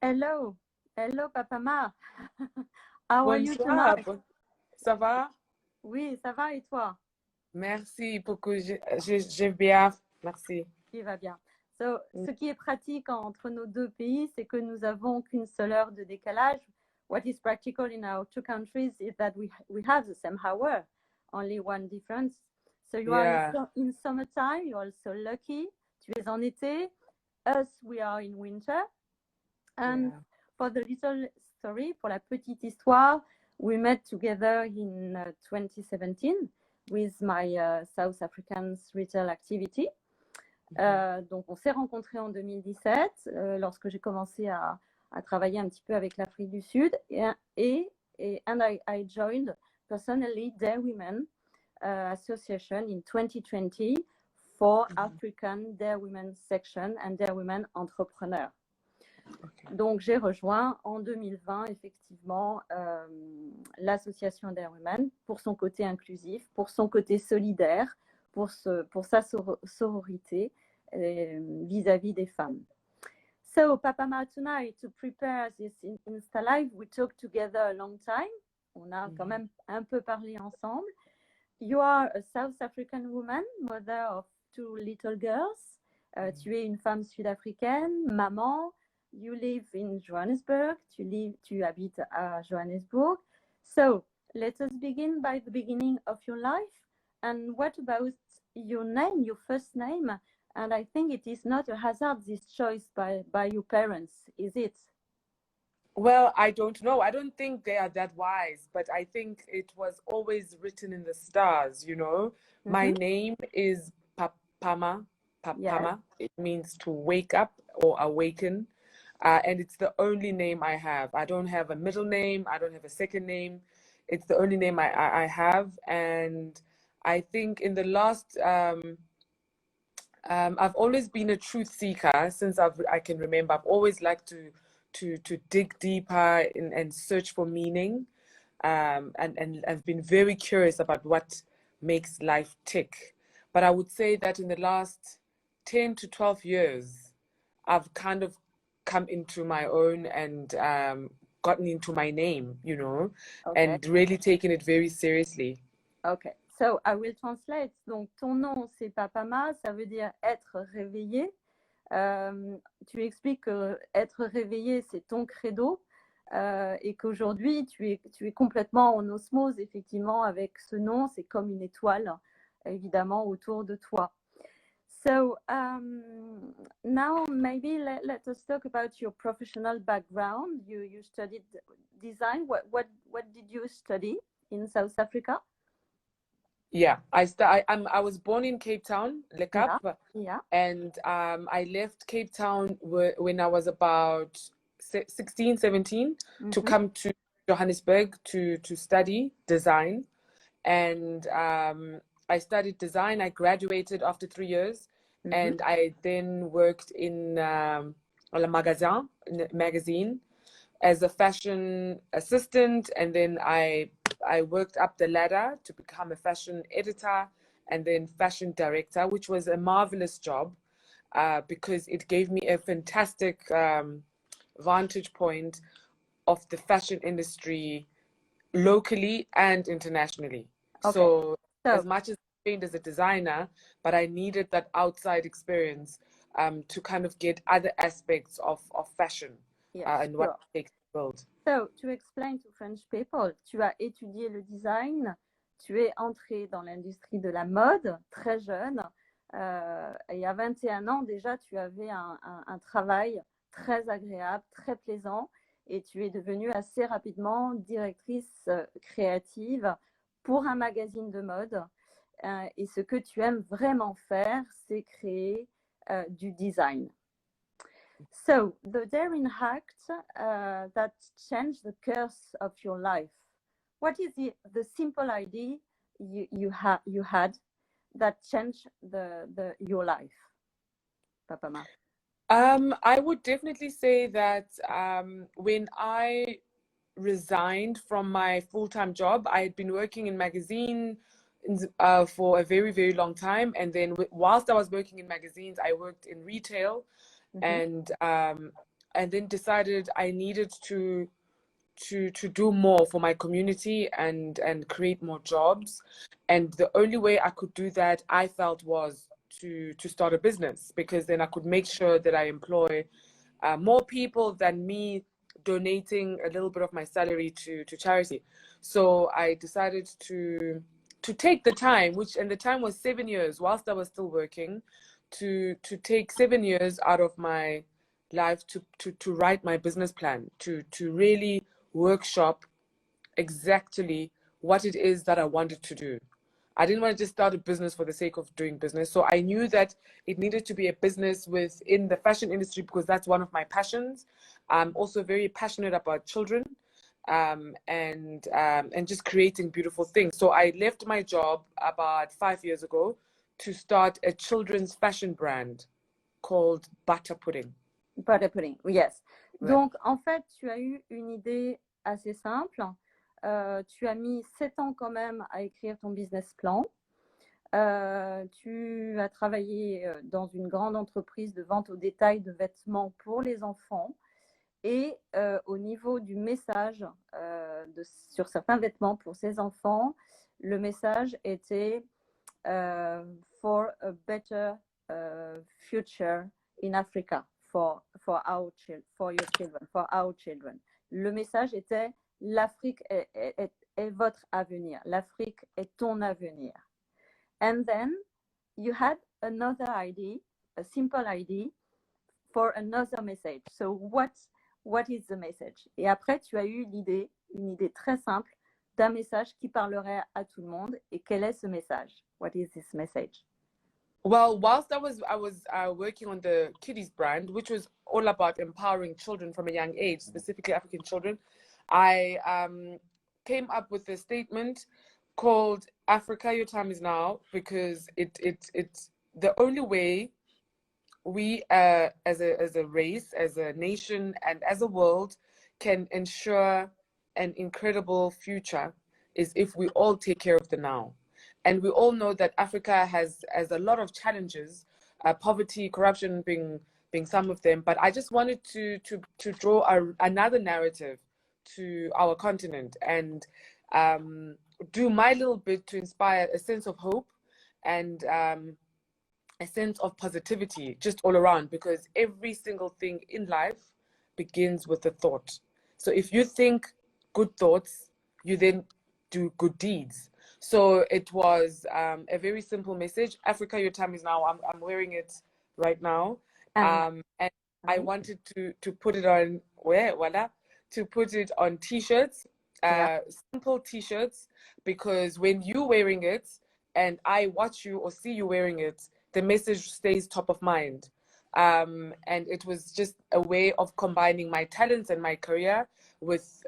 Hello, hello Papama. How are you Bonsoir, tonight? ça va? Oui, ça va et toi? Merci beaucoup, j'ai bien, merci. Il va bien. So, ce qui est pratique entre nos deux pays, c'est que nous avons qu'une seule heure de décalage. What is practical in our two countries is that we have the same hour, only one difference. So you are in summertime, you're also lucky. Tu es en été. Us, we are in winter. And for the little story, pour la petite histoire, we met together in 2017 with my South African retail activity. Donc, on s'est rencontrés en 2017 lorsque j'ai commencé à travailler un petit peu avec l'Afrique du Sud. And I joined personally Dare Women Association in 2020 for African Dare Women section and Dare Women Entrepreneurs. Okay. Donc, j'ai rejoint en 2020, effectivement, l'association Dare Women pour son côté inclusif, pour son côté solidaire, pour sa sororité vis-à-vis des femmes. So, Papama, tonight, to prepare this Insta Live, we talked together a long time. On a quand même un peu parlé ensemble. You are a South African woman, mother of 2 little girls. Tu es une femme sud-africaine, maman. You live in Johannesburg. Tu habites à Johannesburg. So, let us begin by the beginning of your life. And what about your name, your first name? And I think it is not a hazard, this choice by your parents, is it? Well, I don't know. I don't think they are that wise, but I think it was always written in the stars, you know. My name is Papama. Yes. It means to wake up or awaken. And it's the only name I have. I don't have a middle name. I don't have a second name. It's the only name I have. And I think in the last, I've always been a truth seeker since I can remember. I've always liked to dig deeper and search for meaning. And I've been very curious about what makes life tick. But I would say that in the last 10 to 12 years, I've kind of come into my own and gotten into my name, you know, and really taken it very seriously. Okay, so I will translate. Donc, ton nom, c'est Papama, ça veut dire être réveillé. Tu expliques que être réveillé, c'est ton credo et qu'aujourd'hui, tu es complètement en osmose, effectivement, avec ce nom. C'est comme une étoile, évidemment, autour de toi. So now maybe let us talk about your professional background. You studied design. What did you study in South Africa? Yeah, I was born in Cape Town, Le Cap, and I left Cape Town when I was about 16, 17 to come to Johannesburg to study design. And I studied design. I graduated after 3 years, and I then worked in a magazine as a fashion assistant, and then I worked up the ladder to become a fashion editor and then fashion director, which was a marvelous job because it gave me a fantastic vantage point of the fashion industry locally and internationally. Okay. So as much as I trained as a designer, but I needed that outside experience to kind of get other aspects of fashion and what it takes to build. So, to explain to French people, tu as étudié le design, tu es entré dans l'industrie de la mode très jeune, et à 21 ans déjà, tu avais un travail très agréable, très plaisant, et tu es devenue assez rapidement directrice créative pour un magazine de mode. Et ce que tu aimes vraiment faire, c'est créer du design. So, the daring act that changed the course of your life. What is the simple idea you had that changed your life, Papama? I would definitely say that when I resigned from my full-time job, I had been working in magazine for a very, very long time. And then whilst I was working in magazines, I worked in retail. And and then decided I needed to do more for my community and create more jobs. And the only way I could do that, I felt, was to start a business, because then I could make sure that I employ more people than me donating a little bit of my salary to charity. So I decided to take the time, and the time was 7 years whilst I was still working, to take 7 years out of my life to write my business plan, to really workshop exactly what it is that I wanted to do. I didn't want to just start a business for the sake of doing business. So I knew that it needed to be a business within the fashion industry, because that's one of my passions. I'm also very passionate about children, and just creating beautiful things. So I left my job about 5 years ago to start a children's fashion brand called Butter Pudding. Butter Pudding, yes. Ouais. Donc, en fait, tu as eu une idée assez simple. Tu as mis 7 ans quand même à écrire ton business plan. Tu as travaillé dans une grande entreprise de vente au détail de vêtements pour les enfants. Et au niveau du message sur certains vêtements pour ces enfants, le message était for a better future in Africa for your children, for our children. Le message était: l'Afrique est votre avenir, l'Afrique est ton avenir. And then you had another idea, a simple idea for another message. So what is the message? Et après, tu as eu une idée très simple d'un message qui parlerait à tout le monde. Et quel est ce message? What is this message? Well, whilst I was working on the kiddies brand, which was all about empowering children from a young age, specifically African children, I came up with a statement called "Africa, your time is now," because it's the only way we as a race, as a nation, and as a world can ensure an incredible future is if we all take care of the now. And we all know that Africa has a lot of challenges, poverty, corruption being some of them. But I just wanted to draw another narrative to our continent and do my little bit to inspire a sense of hope and a sense of positivity just all around, because every single thing in life begins with a thought. So if you think good thoughts, you then do good deeds. So it was a very simple message. Africa, your time is now. I'm wearing it right now. And I wanted to put it on to put it on t-shirts, simple t-shirts, because when you're wearing it and I watch you or see you wearing it, the message stays top of mind. And it was just a way of combining my talents and my career with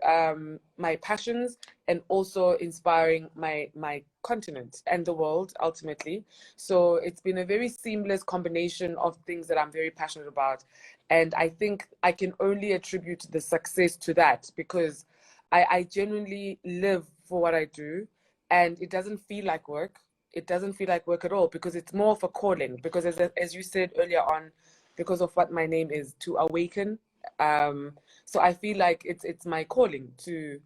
my passions, and also inspiring my continent and the world ultimately. So it's been a very seamless combination of things that I'm very passionate about. And I think I can only attribute the success to that, because I genuinely live for what I do, and it doesn't feel like work. It doesn't feel like work at all, because it's more of a calling. Because as you said earlier on, because of what my name is, to awaken. So I feel like it's my calling to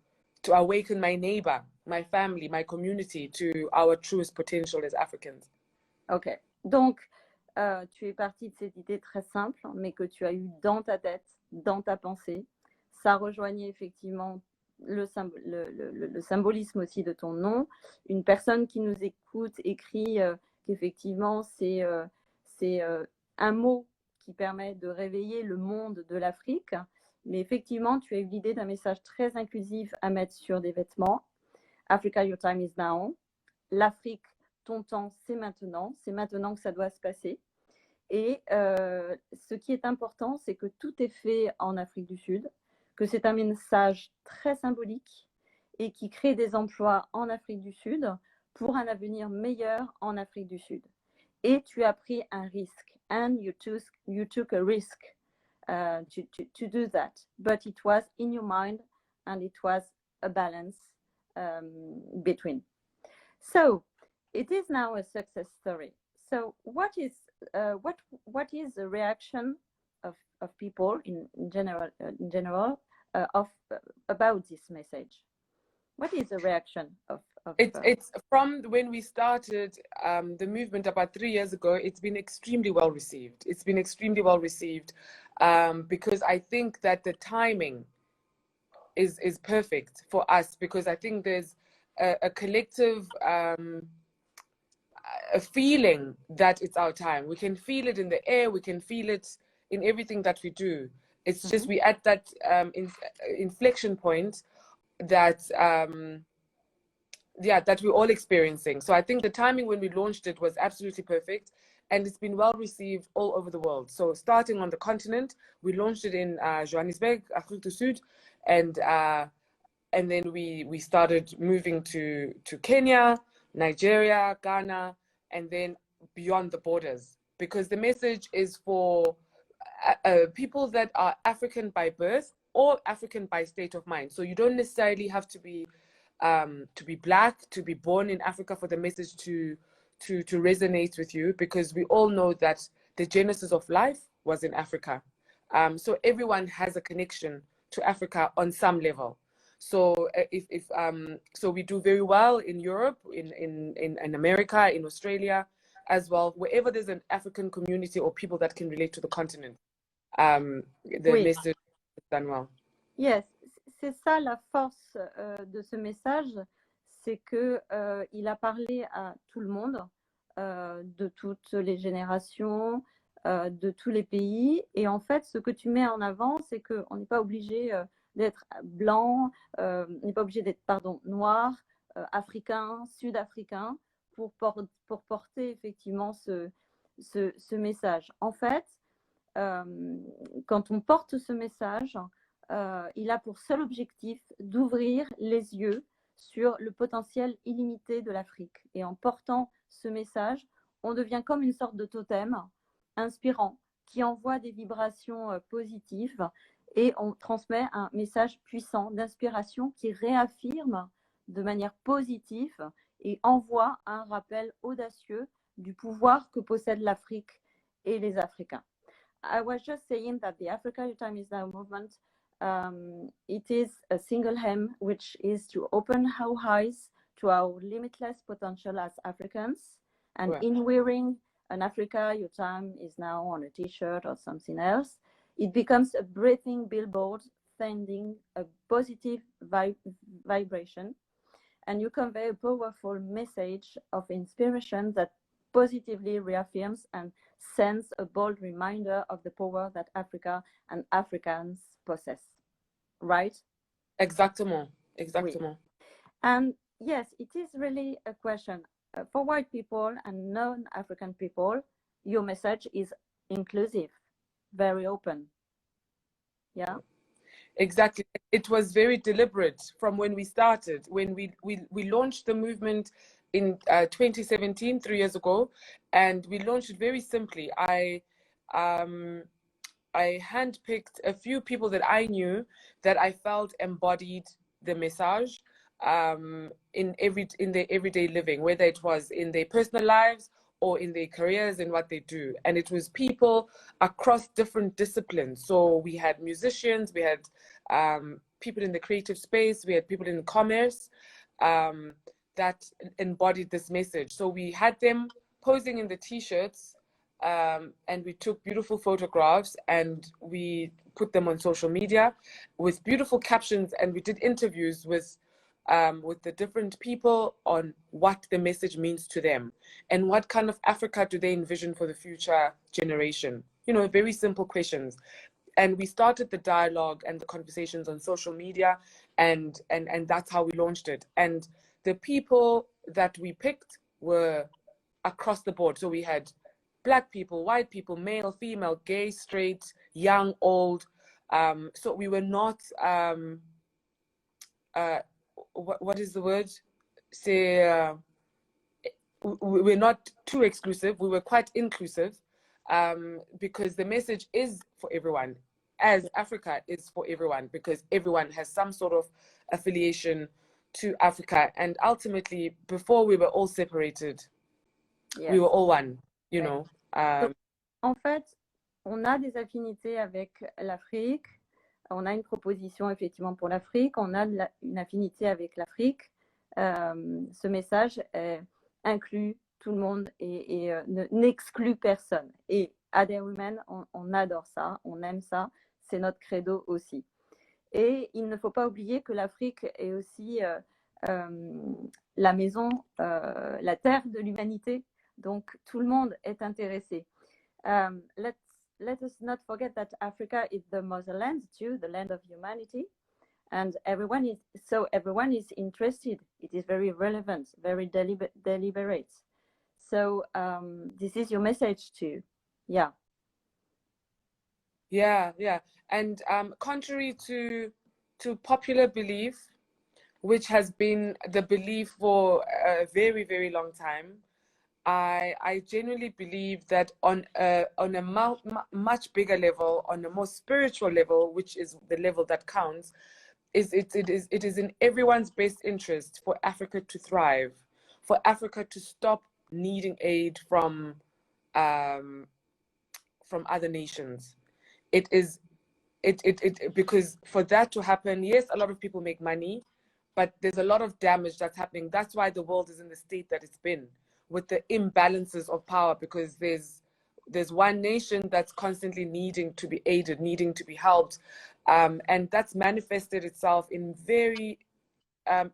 awaken my neighbor, my family, my community to our truest potential as Africans. Ok, donc tu es partie de cette idée très simple, mais que tu as eu dans ta tête, dans ta pensée. Ça rejoignait effectivement le symbolisme aussi de ton nom. Une personne qui nous écoute écrit qu'effectivement c'est un mot qui permet de réveiller le monde de l'Afrique. Mais effectivement, tu as eu l'idée d'un message très inclusif à mettre sur des vêtements. Africa, your time is now. L'Afrique, ton temps, c'est maintenant que ça doit se passer. Et ce qui est important, c'est que tout est fait en Afrique du Sud, que c'est un message très symbolique et qui crée des emplois en Afrique du Sud pour un avenir meilleur en Afrique du Sud. Et tu as pris un risque, and you took a risk to do that, but it was in your mind and it was a balance between. So it is now a success story. So what is the reaction of people in general about this message? What is the reaction of it's from when we started the movement about 3 years ago? It's been extremely well received. It's been extremely well received because I think that the timing is perfect for us, because I think there's a collective a feeling that it's our time. We can feel it in the air. We can feel it in everything that we do. It's just we at that inflection point that that we're all experiencing. So I think the timing when we launched it was absolutely perfect, and it's been well received all over the world. So starting on the continent, we launched it in Johannesburg, Afrique du Sud, and then we started moving to Kenya, Nigeria, Ghana, and then beyond the borders, because the message is for people that are African by birth or African by state of mind. So you don't necessarily have to be black, to be born in Africa for the message to resonate with you, because we all know that the genesis of life was in Africa. So everyone has a connection to Africa on some level. So so we do very well in Europe, in America, in Australia as well, wherever there's an African community or people that can relate to the continent. The message is done well. Yes, c'est ça la force de ce message, c'est que il a parlé à tout le monde, de toutes les générations, de tous les pays. Et en fait, ce que tu mets en avant, c'est qu'on n'est pas obligé d'être blanc, on n'est pas obligé d'être, noir, africain, sud-africain, pour porter effectivement ce message. En fait, quand on porte ce message, il a pour seul objectif d'ouvrir les yeux sur le potentiel illimité de l'Afrique. Et en portant ce message, on devient comme une sorte de totem inspirant qui envoie des vibrations positives, et on transmet un message puissant d'inspiration qui réaffirme de manière positive et envoie un rappel audacieux du pouvoir que possède l'Afrique et les Africains. I was just saying that the Africa Your Time Is Now movement, it is a single aim, which is to open our eyes to our limitless potential as Africans. And in wearing an Africa Your Time Is Now on a t-shirt or something else, it becomes a breathing billboard sending a positive vibration, and you convey a powerful message of inspiration that positively reaffirms and sends a bold reminder of the power that Africa and Africans possess. Right? Exactement. Exactement. Oui. And yes, it is really a question. For white people and non-African people, your message is inclusive, very open. Yeah? Exactly. It was very deliberate from when we started. When we launched the movement in 2017, 3 years ago, and we launched it very simply. I handpicked a few people that I knew that I felt embodied the message in their everyday living, whether it was in their personal lives or in their careers and what they do. And it was people across different disciplines. So we had musicians, we had people in the creative space, we had people in commerce that embodied this message. So we had them posing in the t-shirts, and we took beautiful photographs and we put them on social media with beautiful captions, and we did interviews with the different people on what the message means to them and what kind of Africa do they envision for the future generation. You know, very simple questions. And we started the dialogue and the conversations on social media, and that's how we launched it. And the people that we picked were across the board. So we had Black people, white people, male, female, gay, straight, young, old. So we were not, what is the word? Say, we're not too exclusive. We were quite inclusive, because the message is for everyone, as Africa is for everyone, because everyone has some sort of affiliation to Africa. And ultimately, before we were all separated, we were all one, you know. En fait, on a des affinités avec l'Afrique. On a une proposition effectivement pour l'Afrique. On a une affinité avec l'Afrique. Ce message inclut tout le monde et n'exclut personne. Et à Dare Women, on adore ça, on aime ça. C'est notre credo aussi. Et il ne faut pas oublier que l'Afrique est aussi la maison, la terre de l'humanité. Donc, tout le monde est intéressé. Let us not forget that Africa is the motherland too, the land of humanity. And everyone is interested. It is very relevant, very deliberate. So this is your message too. Yeah. Yeah. And contrary to popular belief, which has been the belief for a very, very long time, I genuinely believe that on a much bigger level, on a more spiritual level, which is the level that counts, it is in everyone's best interest for Africa to thrive, for Africa to stop needing aid from other nations. Because for that to happen, yes, a lot of people make money, but there's a lot of damage that's happening. That's why the world is in the state that it's been, with the imbalances of power, because there's one nation that's constantly needing to be aided, needing to be helped, and that's manifested itself in very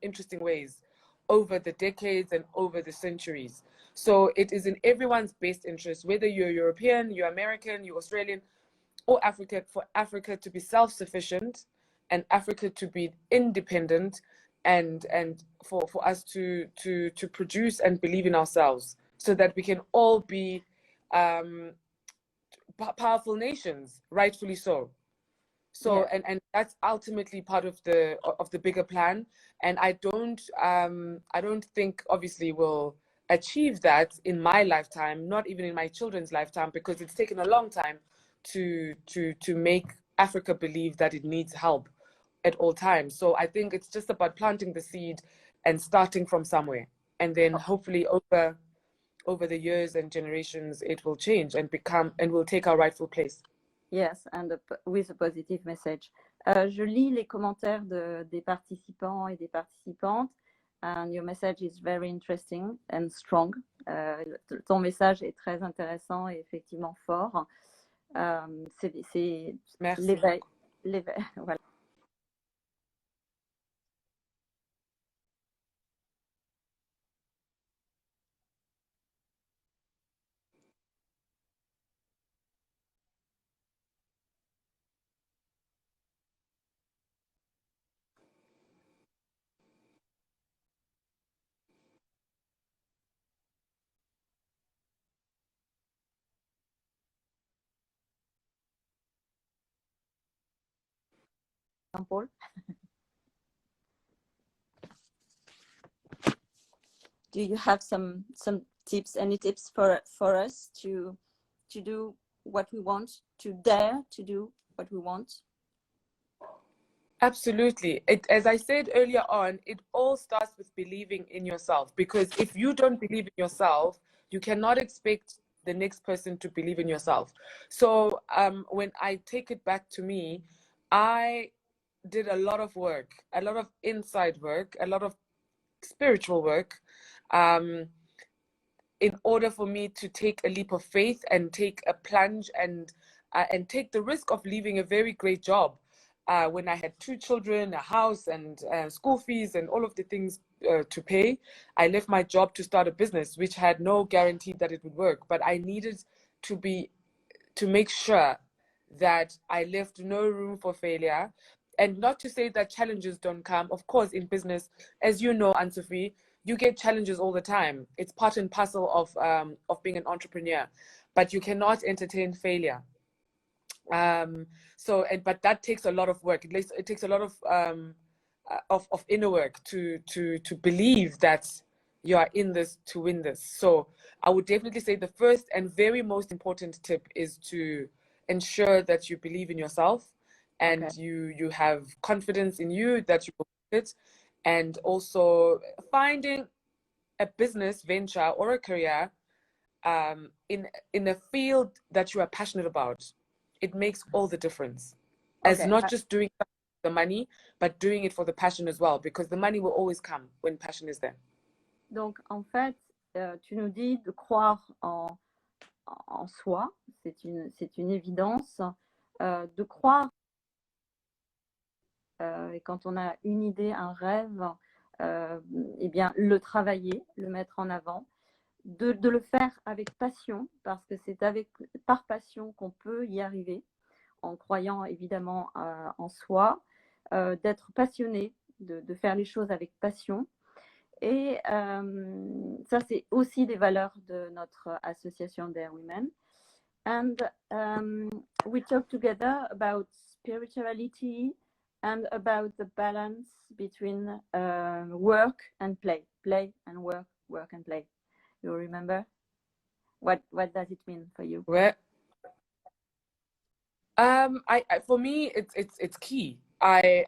interesting ways over the decades and over the centuries. So it is in everyone's best interest, whether you're European, you're American, you're Australian, or Africa, for Africa to be self-sufficient and Africa to be independent, and for us to produce and believe in ourselves, so that we can all be powerful nations, rightfully so. So yeah. and that's ultimately part of the bigger plan. And I don't think obviously we'll achieve that in my lifetime, not even in my children's lifetime, because it's taken a long time to make Africa believe that it needs help at all times. So I think it's just about planting the seed and starting from somewhere, and then hopefully over the years and generations it will change and will take our rightful place. Yes, and with a positive message. Je lis les commentaires des participants et des participantes. And your message is very interesting and strong. Ton message est très intéressant et effectivement fort. C'est l'éveil. Voilà. Jean-Paul? Do you have some tips, any tips for us to do what we want, to dare to do what we want? Absolutely. As I said earlier on, it all starts with believing in yourself, because if you don't believe in yourself, you cannot expect the next person to believe in yourself. So when I take it back to me, I did a lot of work, a lot of inside work, a lot of spiritual work, in order for me to take a leap of faith and take a plunge and take the risk of leaving a very great job. When I had 2 children, a house, and school fees, and all of the things to pay, I left my job to start a business, which had no guarantee that it would work. But I needed to make sure that I left no room for failure. And not to say that challenges don't come. Of course, in business, as you know, Anne-Sophie, you get challenges all the time. It's part and parcel of being an entrepreneur. But you cannot entertain failure. But that takes a lot of work. It takes a lot of inner work to believe that you are in this to win this. So I would definitely say the first and very most important tip is to ensure that you believe in yourself, and okay, you have confidence in you that you will do it, and also finding a business venture or a career in a field that you are passionate about. it makes all the difference. As not just doing the money, but doing it for the passion as well, because the money will always come when passion is there. Donc, en fait, tu nous dis de croire en soi, c'est une évidence, de croire, et quand on a une idée, un rêve, eh bien, le travailler, le mettre en avant, de le faire avec passion, parce que c'est par passion qu'on peut y arriver, en croyant évidemment en soi, d'être passionné, de faire les choses avec passion. Et ça, c'est aussi des valeurs de notre association Dare Women. And we talk together about spirituality and about the balance between work and play and work, work and play. You remember? What does it mean for you? Well, for me, it's key. I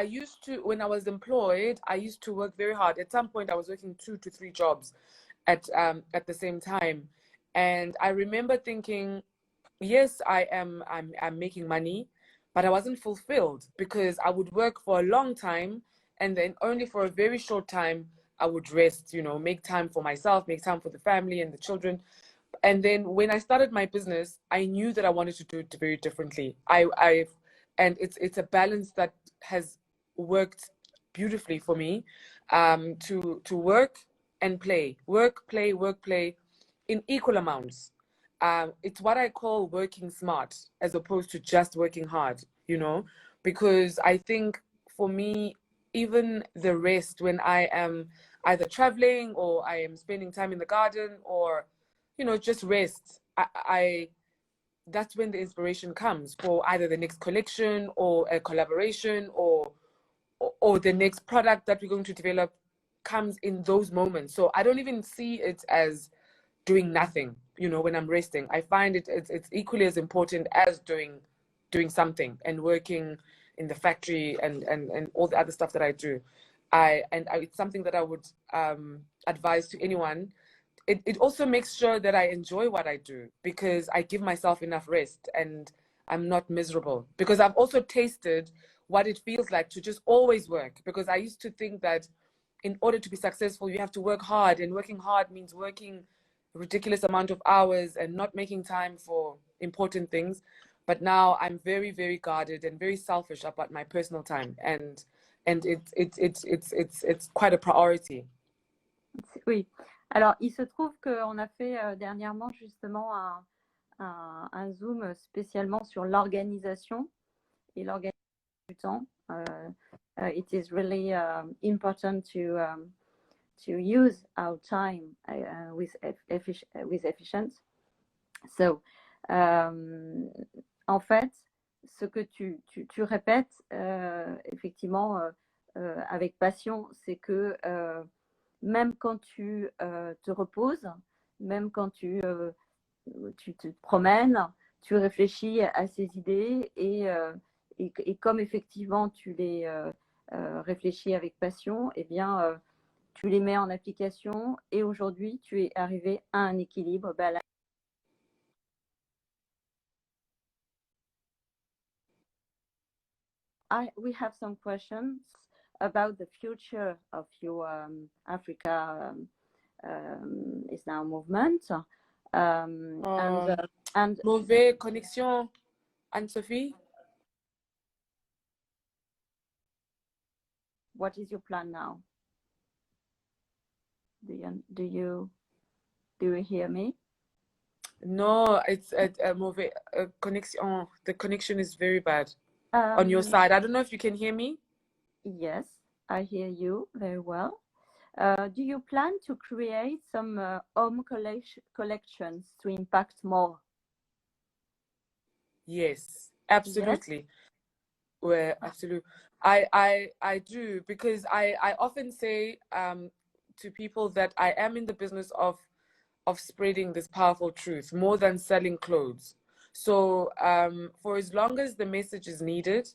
used to, when I was employed, I used to work very hard. At some point, I was working 2 to 3 jobs at the same time, and I remember thinking, yes, I'm making money, but I wasn't fulfilled, because I would work for a long time, and then only for a very short time I would rest. You know, make time for myself, make time for the family and the children. And then when I started my business, I knew that I wanted to do it very differently. And it's a balance that has worked beautifully for me, to work and play, work, play in equal amounts. It's what I call working smart, as opposed to just working hard, you know, because I think for me, even the rest, when I am either traveling or I am spending time in the garden, or, you know, just rest, that's when the inspiration comes for either the next collection or a collaboration, or the next product that we're going to develop comes in those moments. So I don't even see it as doing nothing, you know, when I'm resting. I find it's equally as important as doing something and working in the factory and all the other stuff that I do. It's something that I would advise to anyone. It also makes sure that I enjoy what I do, because I give myself enough rest and I'm not miserable. Because I've also tasted what it feels like to just always work, because I used to think that in order to be successful, you have to work hard, and working hard means working a ridiculous amount of hours and not making time for important things. But now I'm very, very guarded and very selfish about my personal time, and it's quite a priority. Oui. Alors, il se trouve qu'on a fait dernièrement justement un Zoom spécialement sur l'organisation et l'organisation du temps. It is really important to use our time with efficiency. So, en fait, ce que tu répètes effectivement avec passion, c'est que même quand tu te reposes, même quand tu te promènes, tu réfléchis à ces idées, et comme effectivement tu les réfléchis avec passion, eh bien tu les mets en application, et aujourd'hui tu es arrivé à un équilibre. We have some questions about the future of your Africa is now movement. And mauvaise connexion, Anne-Sophie. What is your plan now? Do you hear me? No, it's a mauvaise connection. The connection is very bad on your side. I don't know if you can hear me. Yes, I hear you very well. Do you plan to create some home collections to impact more? Yes, absolutely. Yes. Well, absolutely. I do, because I often say to people that I am in the business of spreading this powerful truth more than selling clothes. So for as long as the message is needed,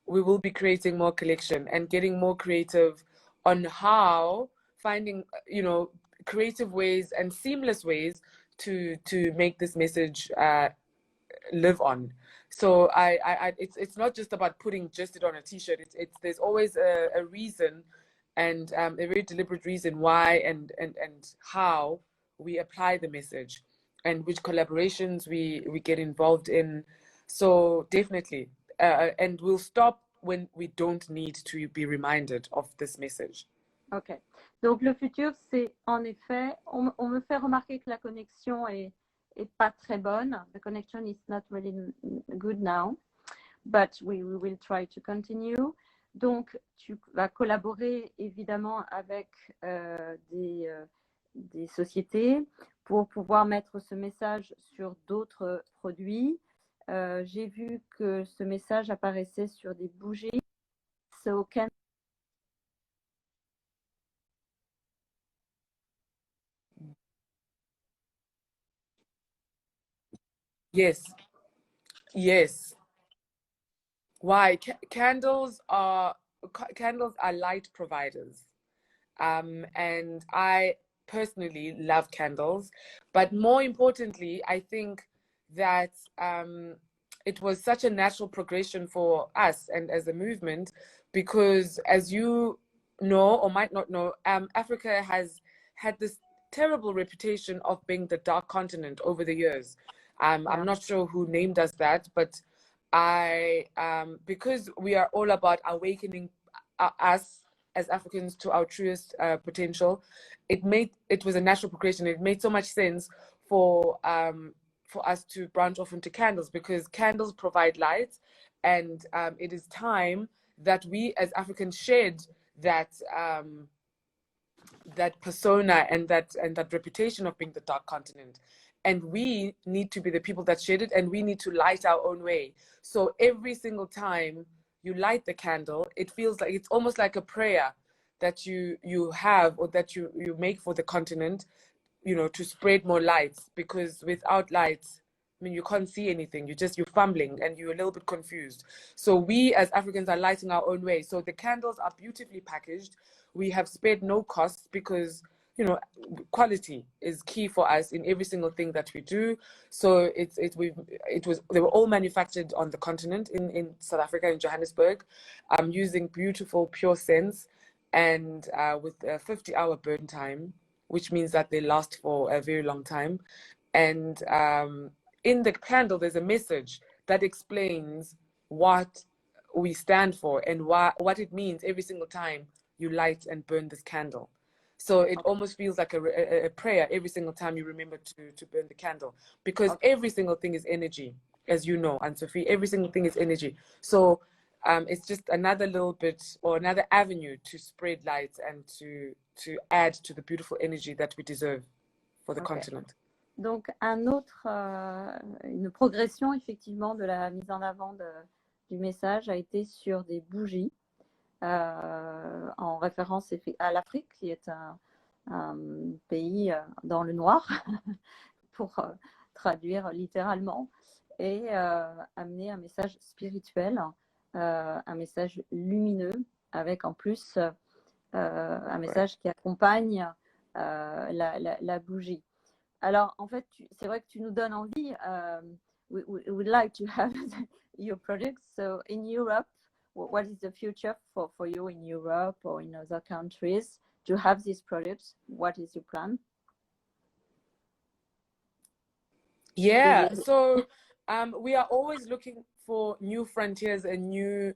we will be creating more collection and getting more creative on how finding, you know, creative ways and seamless ways to make this message live on. So it's not just about putting just it on a t-shirt. There's always a reason, and a very deliberate reason why and how we apply the message, and which collaborations we get involved in. So definitely, and we'll stop when we don't need to be reminded of this message. Ok. Donc le futur, c'est en effet, on me fait remarquer que la connexion est pas très bonne. The connection is not really good now, but we will try to continue. Donc tu vas collaborer évidemment avec des sociétés pour pouvoir mettre ce message sur d'autres produits. J'ai vu que ce message apparaissait sur des bougies. So can Yes. Why? Candles are light providers. And I personally love candles, but more importantly, I think that it was such a natural progression for us and as a movement, because as you know or might not know, Africa has had this terrible reputation of being the dark continent over the years. I'm not sure who named us that, but because we are all about awakening us as Africans to our truest potential, it was a natural progression. It made so much sense for us to branch off into candles, because candles provide light, and it is time that we as Africans shed that persona and that reputation of being the dark continent. And we need to be the people that shed it, and we need to light our own way. So every single time you light the candle, it feels like it's almost like a prayer that you have, or that you make for the continent, to spread more light, because without light, I mean, you can't see anything. You're fumbling and you're a little bit confused. So we as Africans are lighting our own way. So the candles are beautifully packaged. We have spared no costs, because quality is key for us in every single thing that we do. So they were all manufactured on the continent in South Africa, in Johannesburg, using beautiful pure scents, and with a 50-hour burn time, which means that they last for a very long time. And in the candle, there's a message that explains what we stand for and what it means every single time you light and burn this candle. So it almost feels like a prayer every single time you remember to burn the candle, because every single thing is energy, as you know, Anne-Sophie. Every single thing is energy. So it's just another little bit, or another avenue to spread light and to add to the beautiful energy that we deserve for the continent. Donc une progression effectivement de la mise en avant du message a été sur des bougies. En référence à l'Afrique, qui est un pays dans le noir, pour traduire littéralement, et amener un message spirituel, un message lumineux, avec en plus un message qui accompagne la bougie. Alors, en fait, c'est vrai que tu nous donnes envie. We would like to have your products. So, in Europe, what is the future for you in Europe or in other countries to have these products? What is your plan? Yeah, so we are always looking for new frontiers and new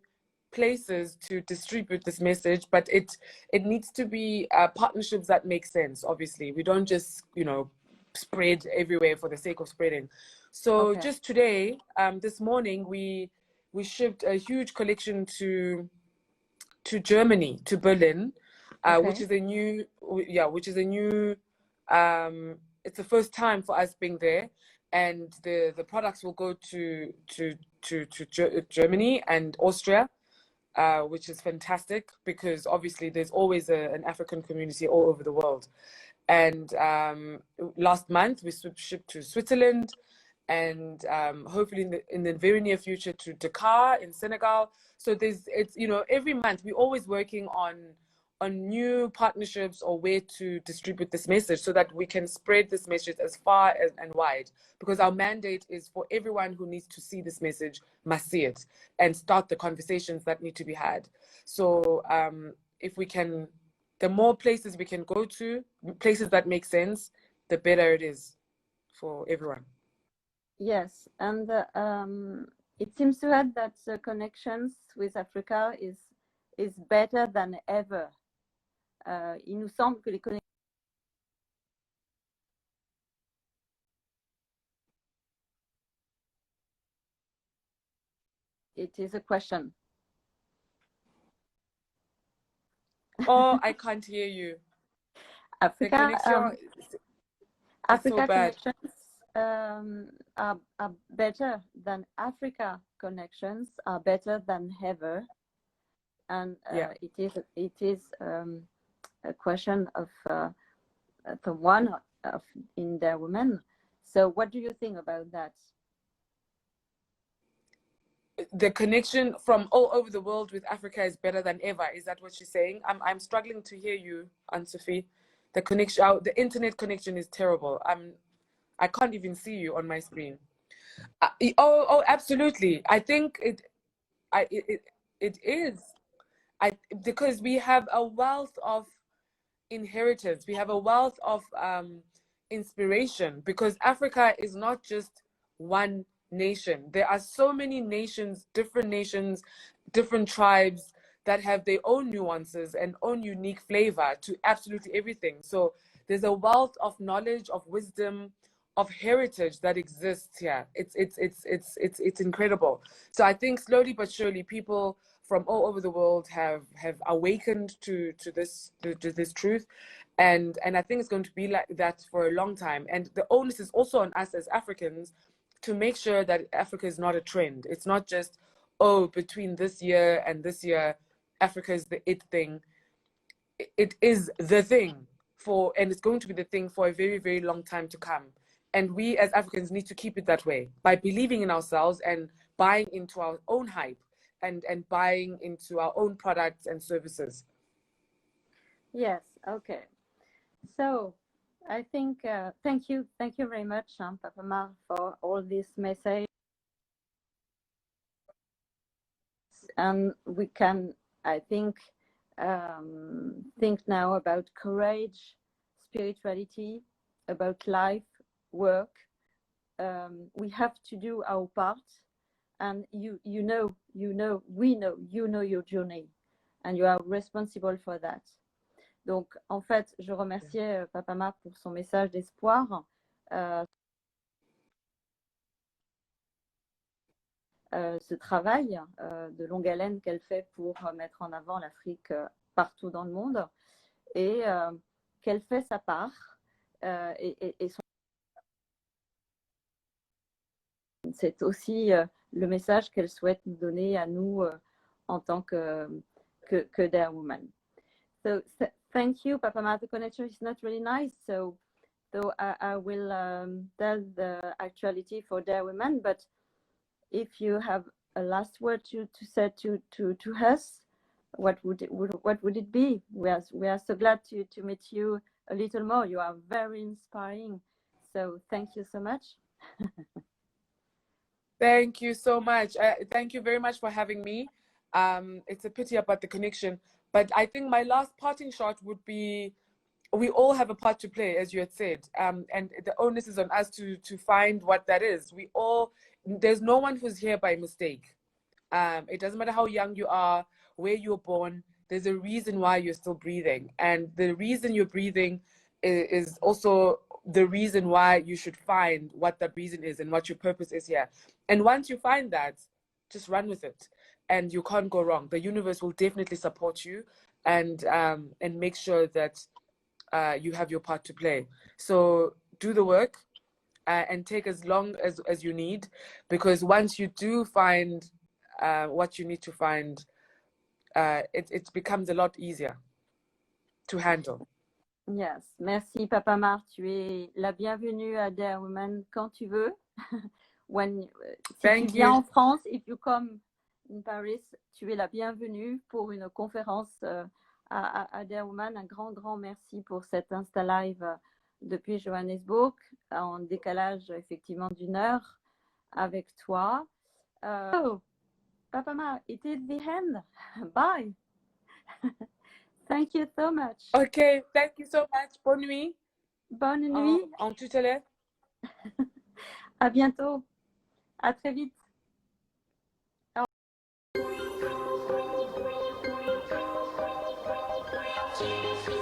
places to distribute this message, but it needs to be partnerships that make sense. Obviously, we don't just spread everywhere for the sake of spreading. So just today, this morning, we shipped a huge collection to Germany, to Berlin, which is a new it's the first time for us being there, and the products will go to Germany and Austria, which is fantastic, because obviously there's always an African community all over the world. And last month we shipped to Switzerland, and hopefully in the very near future to Dakar in Senegal. So every month we're always working on new partnerships or where to distribute this message so that we can spread this message as far and wide, because our mandate is for everyone who needs to see this message must see it and start the conversations that need to be had. So if we can, the more places we can go to, places that make sense, the better it is for everyone. Yes, and it seems to us that the connections with Africa is better than ever. Il nous semble que les connexions. It is a question. Oh, I can't hear you. Africa, Africa so connections are better than Africa connections are better than ever, and it is a question of the one of in their women. So, what do you think about that? The connection from all over the world with Africa is better than ever. Is that what she's saying? I'm struggling to hear you, Anne-Sophie. The connection, the internet connection is terrible. I can't even see you on my screen. Oh, absolutely. I think it is. Because we have a wealth of inheritance. We have a wealth of inspiration, because Africa is not just one nation. There are so many nations, different tribes that have their own nuances and own unique flavor to absolutely everything. So there's a wealth of knowledge, of wisdom, of heritage that exists here. It's incredible. So I think slowly but surely people from all over the world have awakened to this truth, and I think it's going to be like that for a long time. And the onus is also on us as Africans to make sure that Africa is not a trend. It's not just, oh, between this year and this year, Africa is the it thing. It is the thing and it's going to be the thing for a very, very long time to come. And we as Africans need to keep it that way by believing in ourselves and buying into our own hype and buying into our own products and services. Yes, okay. So I think, thank you very much, Papama, for all this message. And we can, I think now about courage, spirituality, about life, work. We have to do our part, and you know your journey, and you are responsible for that. Donc, en fait, je remerciais Papama pour son message d'espoir. Ce travail de longue haleine qu'elle fait pour mettre en avant l'Afrique partout dans le monde, et qu'elle fait sa part, et c'est aussi le message qu'elle souhaite nous donner à nous en tant que Dare Woman. So thank you, Papama. The connection is not really nice, so I will tell the actuality for Dare Women, but if you have a last word to say to us, what would it be? We are so glad to meet you a little more. You are very inspiring. So thank you so much. Thank you so much. Thank you very much for having me. It's a pity about the connection, but I think my last parting shot would be, we all have a part to play, as you had said, and the onus is on us to find what that is. There's no one who's here by mistake. It doesn't matter how young you are, where you're born, there's a reason why you're still breathing. And the reason you're breathing is also the reason why you should find what that reason is and what your purpose is here. And once you find that, just run with it, and you can't go wrong. The universe will definitely support you and make sure that you have your part to play. So do the work and take as long as you need, because once you do find what you need to find, it becomes a lot easier to handle. Yes, merci Papama. Tu es la bienvenue à Dare Woman quand tu veux. Si tu viens en France, if you come in Paris, tu es la bienvenue pour une conférence à Dare Woman. Un grand merci pour cet Insta Live depuis Johannesburg, en décalage effectivement d'1 heure avec toi. So, Papama, it is the end. Bye. Thank you so much. Okay, thank you so much. Bonne nuit. Bonne nuit. En tutelais. À bientôt. À très vite. Au revoir.